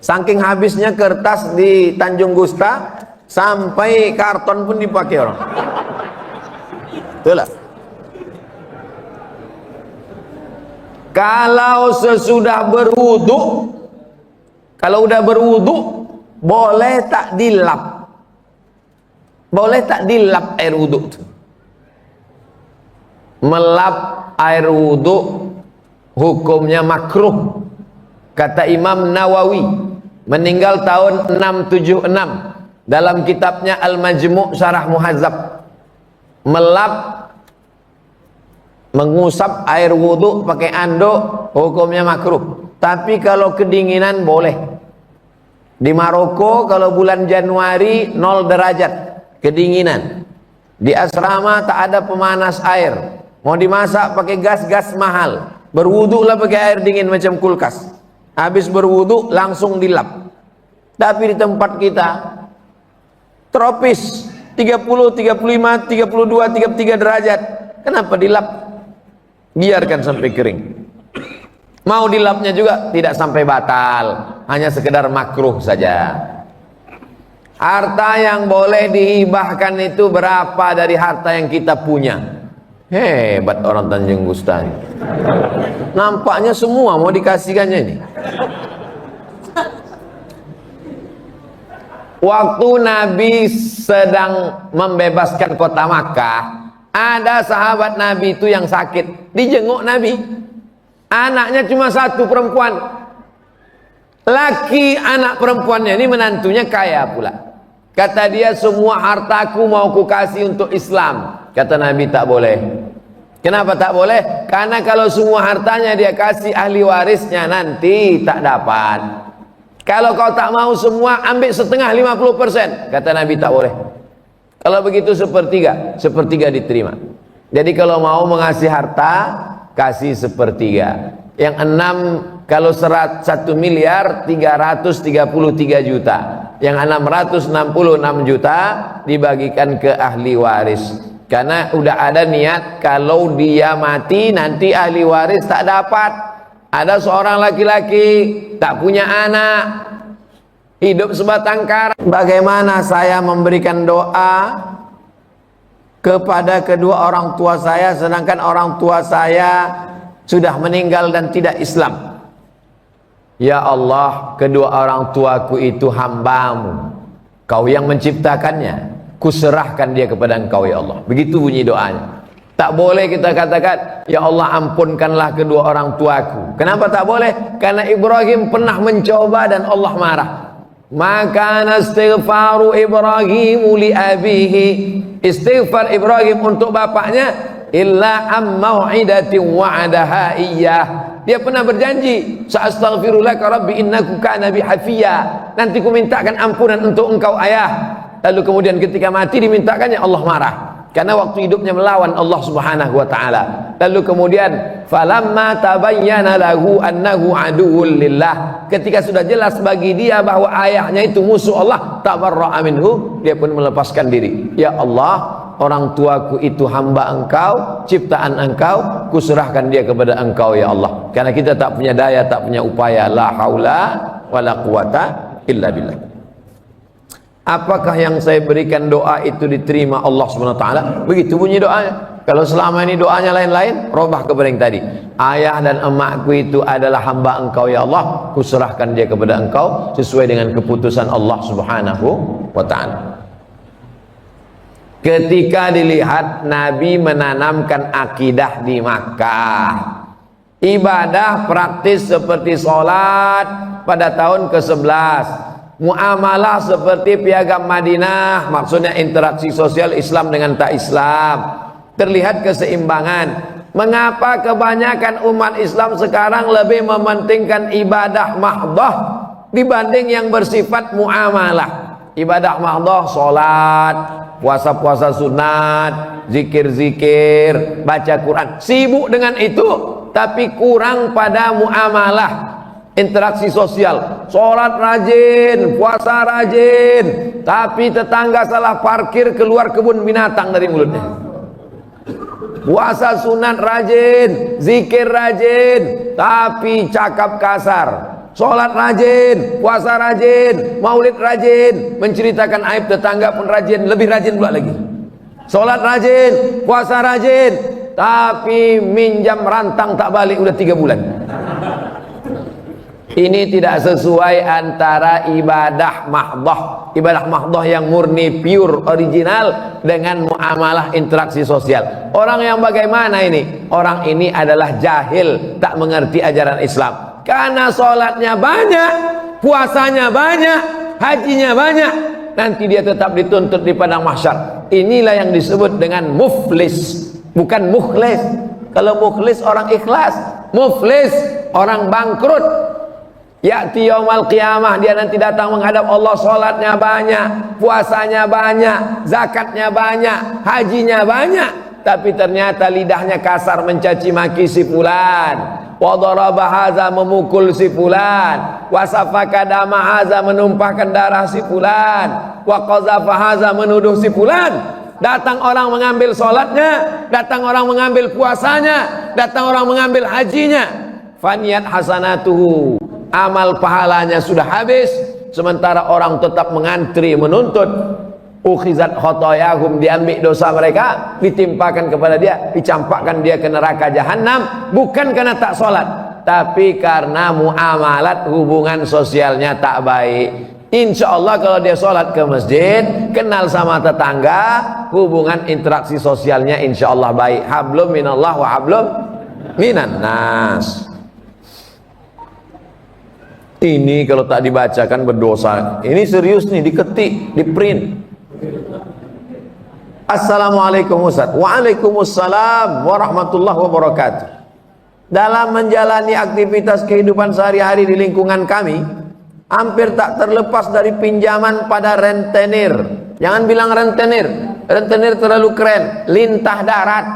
Saking habisnya kertas di Tanjung Gusta, sampai karton pun dipakai orang. Itulah. Kalau sesudah berwudu, kalau udah berwudu, boleh tak dilap? Boleh tak dilap air wudu itu? Melap air wudu hukumnya makruh. Kata Imam Nawawi, meninggal tahun 676, dalam kitabnya Al-Majmu' Syarah Muhazzab. Melap, mengusap air wudu pakai anduk hukumnya makruh. Tapi kalau kedinginan boleh. Di Maroko kalau bulan Januari 0 derajat kedinginan. Di asrama tak ada pemanas air. Mau dimasak pakai gas mahal. Berwudu lah pakai air dingin macam kulkas. Habis berwudu langsung dilap. Tapi di tempat kita tropis 30, 35, 32, 33 derajat. Kenapa dilap? Biarkan sampai kering. Mau dilapnya juga tidak sampai batal, hanya sekedar makruh saja. Harta yang boleh dihibahkan itu berapa dari harta yang kita punya? Hebat orang Tanjung Gusta ini. Nampaknya semua mau dikasihkannya ini. Waktu Nabi sedang membebaskan kota Makkah, ada sahabat Nabi itu yang sakit, dijenguk Nabi. Anaknya cuma satu, perempuan. Laki anak perempuannya ini menantunya kaya pula. Kata dia, semua hartaku mau ku kasih untuk Islam. Kata Nabi, tak boleh. Kenapa tak boleh? Karena kalau semua hartanya dia kasih ahli warisnya, nanti tak dapat. Kalau kau tak mau semua, ambil setengah, 50%. Kata Nabi, tak boleh. Kalau begitu sepertiga diterima. Jadi kalau mau mengasih harta, kasih sepertiga. Yang 6, kalau 1 miliar 333 juta. Yang 666 juta dibagikan ke ahli waris. Karena udah ada niat kalau dia mati nanti ahli waris tak dapat. Ada seorang laki-laki tak punya anak, hidup sebatang kara. Bagaimana saya memberikan doa kepada kedua orang tua saya, sedangkan orang tua saya sudah meninggal dan tidak Islam? Ya Allah, kedua orang tuaku itu hamba-Mu, Kau yang menciptakannya, kuserahkan dia kepada Engkau ya Allah. Begitu bunyi doanya. Tak boleh kita katakan, ya Allah ampunkanlah kedua orang tuaku. Kenapa tak boleh? Karena Ibrahim pernah mencoba dan Allah marah. Maka istighfaru Ibrahim li abihi, istighfar Ibrahim untuk bapaknya, illa am mau'idatin wa'adaha iyyah. Dia pernah berjanji, sa'astaghfirulaka rabbi innaku kana bi hafiya. Nanti ku mintakan ampunan untuk engkau ayah. Lalu kemudian ketika mati dimintakannya, Allah marah. Karena waktu hidupnya melawan Allah Subhanahu wa taala. Lalu kemudian falamma tabayyana lahu annahu aduwwul lillah, ketika sudah jelas bagi dia bahwa ayahnya itu musuh Allah, tabarra'a minhu, dia pun melepaskan diri. Ya Allah, orang tuaku itu hamba Engkau, ciptaan Engkau, kuserahkan dia kepada Engkau ya Allah. Karena kita tak punya daya, tak punya upaya, la haula wala quwata illa billah. Apakah yang saya berikan doa itu diterima Allah Subhanahu wa taala? Begitu bunyi doanya. Kalau selama ini doanya lain-lain, robah kepada yang tadi. Ayah dan emakku itu adalah hamba Engkau ya Allah, kuserahkan dia kepada Engkau sesuai dengan keputusan Allah Subhanahu wa taala. Ketika dilihat Nabi menanamkan akidah di Makkah, ibadah praktis seperti sholat pada tahun ke-11, muamalah seperti piagam Madinah, maksudnya interaksi sosial Islam dengan tak Islam, terlihat keseimbangan. Mengapa kebanyakan umat Islam sekarang lebih mementingkan ibadah mahdhah dibanding yang bersifat muamalah? Ibadah mahdhah, sholat, puasa-puasa sunat, zikir-zikir, baca Quran, sibuk dengan itu, tapi kurang pada muamalah, interaksi sosial. Sholat rajin, puasa rajin, tapi tetangga salah parkir, keluar kebun binatang dari mulutnya. Puasa sunat rajin, zikir rajin, tapi cakap kasar. Sholat rajin, puasa rajin, maulid rajin, menceritakan aib tetangga pun rajin, lebih rajin pula lagi. Sholat rajin, puasa rajin, tapi minjam rantang tak balik udah 3 bulan. Ini tidak sesuai antara ibadah mahdoh yang murni, pure, original dengan muamalah interaksi sosial. Orang yang bagaimana ini? Orang ini adalah jahil, tak mengerti ajaran Islam. Karena sholatnya banyak, puasanya banyak, hajinya banyak, nanti dia tetap dituntut di padang mahsyar. Inilah yang disebut dengan muflis, bukan mukhlis. Kalau mukhlis orang ikhlas, muflis orang bangkrut. Ya'ti yaumal qiyamah, dia nanti datang menghadap Allah, sholatnya banyak, puasanya banyak, zakatnya banyak, hajinya banyak, tapi ternyata lidahnya kasar mencaci maki si fulan, wa daraba hadza, memukul si fulan, wa safaka dama hadza, menumpahkan darah si fulan, wa qazafa hadza, menuduh si fulan. Datang orang mengambil sholatnya, datang orang mengambil puasanya, datang orang mengambil hajinya. Faniyat hasanatuhu, amal pahalanya sudah habis, sementara orang tetap mengantri menuntut. Ukhizat khotoyahum, diambil dosa mereka, ditimpakan kepada dia, dicampakkan dia ke neraka jahanam, bukan karena tak sholat, tapi karena muamalat, hubungan sosialnya tak baik. Insya Allah kalau dia sholat ke masjid, kenal sama tetangga, hubungan interaksi sosialnya insya Allah baik. Hablum minallah wa hablum minan nas. Ini kalau tak dibacakan berdosa. Ini serius nih, diketik, di print. Assalamualaikum Ustaz. Waalaikumsalam warahmatullahi wabarakatuh. Dalam menjalani aktivitas kehidupan sehari-hari di lingkungan kami, hampir tak terlepas dari pinjaman pada rentenir. Jangan bilang rentenir, rentenir terlalu keren. Lintah darat.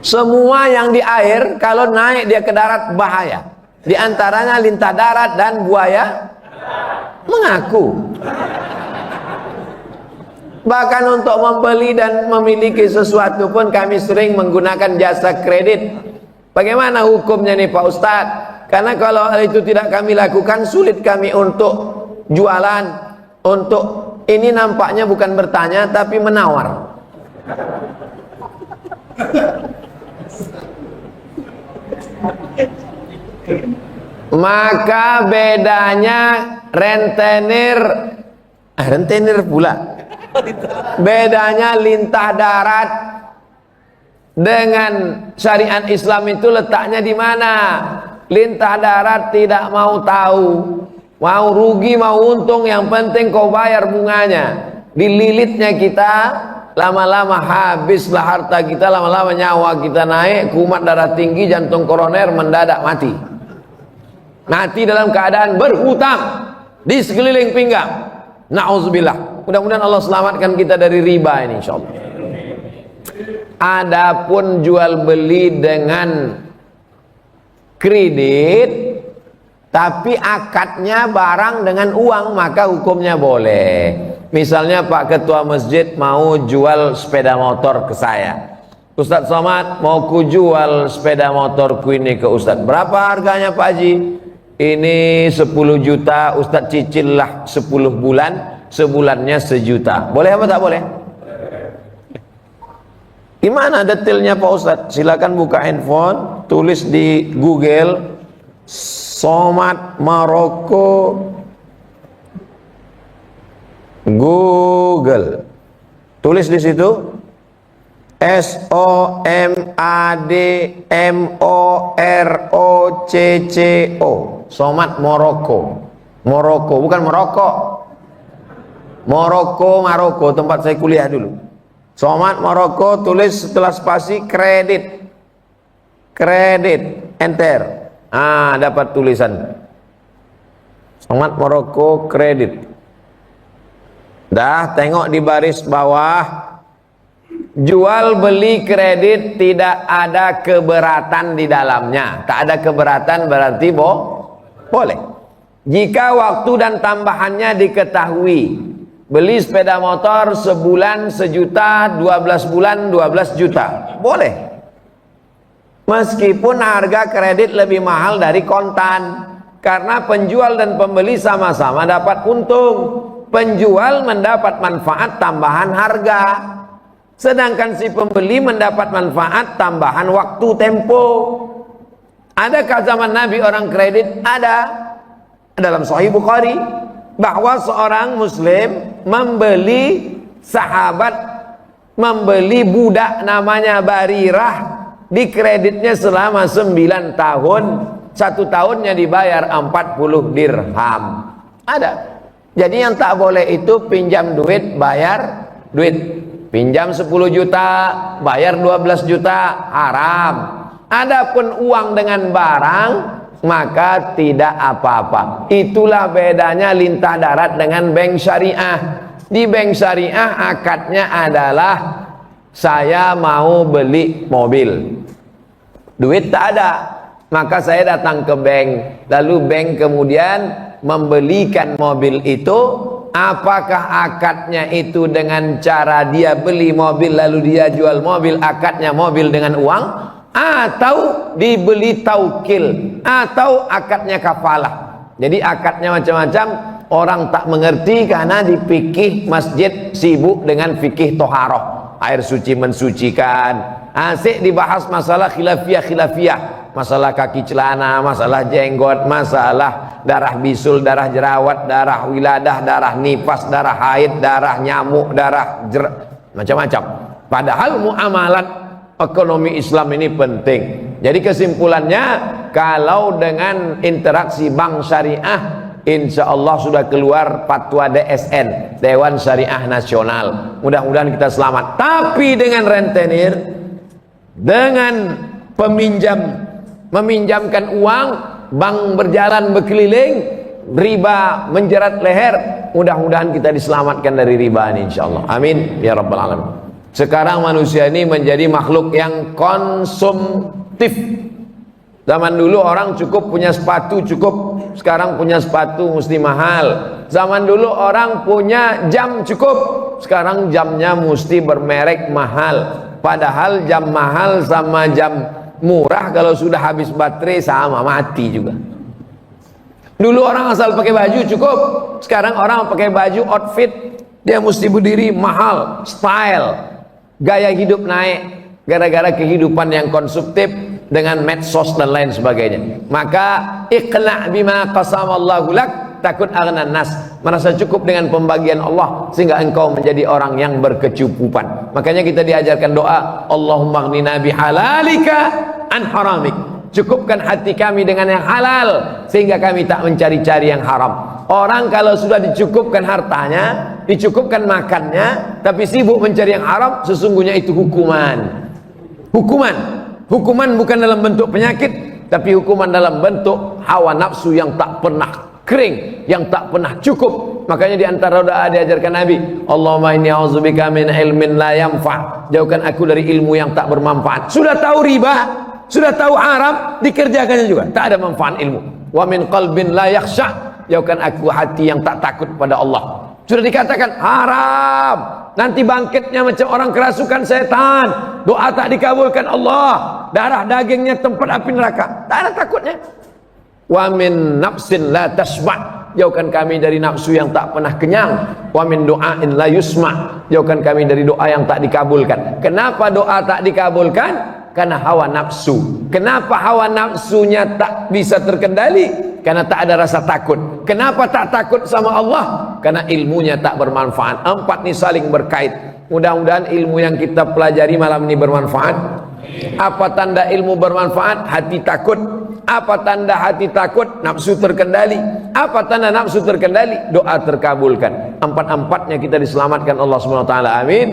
Semua yang di air kalau naik dia ke darat bahaya. Di antaranya lintah darat dan buaya mengaku. Bahkan untuk membeli dan memiliki sesuatu pun kami sering menggunakan jasa kredit. Bagaimana hukumnya nih Pak Ustadz? Karena kalau itu tidak kami lakukan, sulit kami untuk jualan. Untuk ini nampaknya bukan bertanya tapi menawar. Maka bedanya rentenir pula, bedanya lintah darat dengan syariat Islam itu letaknya di mana? Lintah darat tidak mau tahu, mau rugi mau untung, yang penting kau bayar bunganya. Dililitnya kita, lama-lama habislah harta kita, lama-lama nyawa kita naik, kumat darah tinggi, jantung koroner mendadak mati. Mati dalam keadaan berhutang di sekeliling pinggang. Na'udzubillah. Mudah-mudahan Allah selamatkan kita dari riba ini insyaallah. Adapun jual beli dengan kredit tapi akadnya barang dengan uang, maka hukumnya boleh. Misalnya Pak Ketua Masjid mau jual sepeda motor ke saya. Ustadz Somad, mau ku jual sepeda motorku ini ke Ustadz. Berapa harganya Pak Haji? Ini 10 juta, Ustadz cicil lah 10 bulan, sebulannya 1 juta. Boleh apa tak boleh? Gimana detailnya Pak Ustadz? Silakan buka handphone, tulis di Google Somad Maroko, Google, tulis di situ SOMADMOROCCO, Somad Maroko. Maroko bukan Maroko. Maroko tempat saya kuliah dulu. Somad Maroko, tulis setelah spasi kredit, enter. Dapat tulisan Somad Maroko kredit. Dah tengok di baris bawah, jual beli kredit tidak ada keberatan di dalamnya. Tak ada keberatan berarti boleh. Jika waktu dan tambahannya diketahui. Beli sepeda motor sebulan 1 juta, 12 bulan 12 juta, boleh. Meskipun harga kredit lebih mahal dari kontan, karena penjual dan pembeli sama-sama dapat untung. Penjual mendapat manfaat tambahan harga, sedangkan si pembeli mendapat manfaat tambahan waktu tempo. Adakah zaman Nabi orang kredit? Ada. Dalam Sahih Bukhari bahwa seorang muslim membeli budak namanya Barirah, di kreditnya selama 9 tahun, 1 tahunnya dibayar 40 dirham. Ada. Jadi yang tak boleh itu pinjam duit, bayar duit. Pinjam 10 juta, bayar 12 juta, haram. Adapun uang dengan barang, maka tidak apa-apa. Itulah bedanya lintah darat dengan bank syariah. Di bank syariah akadnya adalah saya mau beli mobil, duit tak ada, maka saya datang ke bank, lalu bank kemudian membelikan mobil itu. Apakah akadnya itu dengan cara dia beli mobil lalu dia jual mobil, akadnya mobil dengan uang, atau dibeli taukil, atau akadnya kafalah. Jadi akadnya macam-macam, orang tak mengerti karena di fikih masjid sibuk dengan fikih toharoh, air suci mensucikan. Asik dibahas masalah khilafiyah, masalah kaki celana, masalah jenggot, masalah darah bisul, darah jerawat, darah wiladah, darah nifas, darah haid, darah nyamuk, macam-macam. Padahal muamalat ekonomi Islam ini penting. Jadi kesimpulannya, kalau dengan interaksi bank syariah, insya Allah sudah keluar fatwa DSN, Dewan Syariah Nasional. Mudah-mudahan kita selamat. Tapi dengan rentenir, dengan meminjamkan uang, bank berjalan berkeliling, riba menjerat leher, mudah-mudahan kita diselamatkan dari riba ini insya Allah. Amin ya rabbal alamin. Sekarang manusia ini menjadi makhluk yang konsumtif. Zaman dulu orang cukup punya sepatu cukup, sekarang punya sepatu mesti mahal. Zaman dulu orang punya jam cukup, sekarang jamnya mesti bermerek mahal. Padahal jam mahal sama jam murah kalau sudah habis baterai sama, mati juga. Dulu orang asal pakai baju cukup, sekarang orang pakai baju outfit, dia mesti berdiri mahal, style, gaya hidup naik, gara-gara kehidupan yang konsumtif dengan medsos dan lain sebagainya. Maka iqna' bima qasamallahu lak takut aghnan nas, merasa cukup dengan pembagian Allah sehingga engkau menjadi orang yang berkecukupan. Makanya kita diajarkan doa, Allahumma aghnina bihalalika an haramik, cukupkan hati kami dengan yang halal sehingga kami tak mencari-cari yang haram. Orang kalau sudah dicukupkan hartanya, dicukupkan makannya, tapi sibuk mencari yang haram, sesungguhnya itu hukuman. Hukuman bukan dalam bentuk penyakit, tapi hukuman dalam bentuk hawa nafsu yang tak pernah kering, yang tak pernah cukup. Makanya di antara doa diajarkan Nabi, Allahumma inni a'udzubika min ilmin la yanfa', jauhkan aku dari ilmu yang tak bermanfaat. Sudah tahu riba, sudah tahu haram, dikerjakannya juga tak ada manfaat ilmu. Wa min qalbin la yakhsha', jauhkan aku hati yang tak takut pada Allah. Sudah dikatakan haram, nanti bangkitnya macam orang kerasukan setan, doa tak dikabulkan Allah, darah dagingnya tempat api neraka, tak ada takutnya. Wa min nafsin la tasma', jauhkan kami dari nafsu yang tak pernah kenyang. Wa min du'ain la yusma', jauhkan kami dari doa yang tak dikabulkan. Kenapa doa tak dikabulkan? Karena hawa nafsu. Kenapa hawa nafsunya tak bisa terkendali? Karena tak ada rasa takut. Kenapa tak takut sama Allah? Karena ilmunya tak bermanfaat. 4 ini saling berkait. Mudah-mudahan ilmu yang kita pelajari malam ini bermanfaat. Apa tanda ilmu bermanfaat? Hati takut. Apa tanda hati takut? Nafsu terkendali. Apa tanda nafsu terkendali? Doa terkabulkan. 4-4-nya kita diselamatkan Allah SWT. Amin.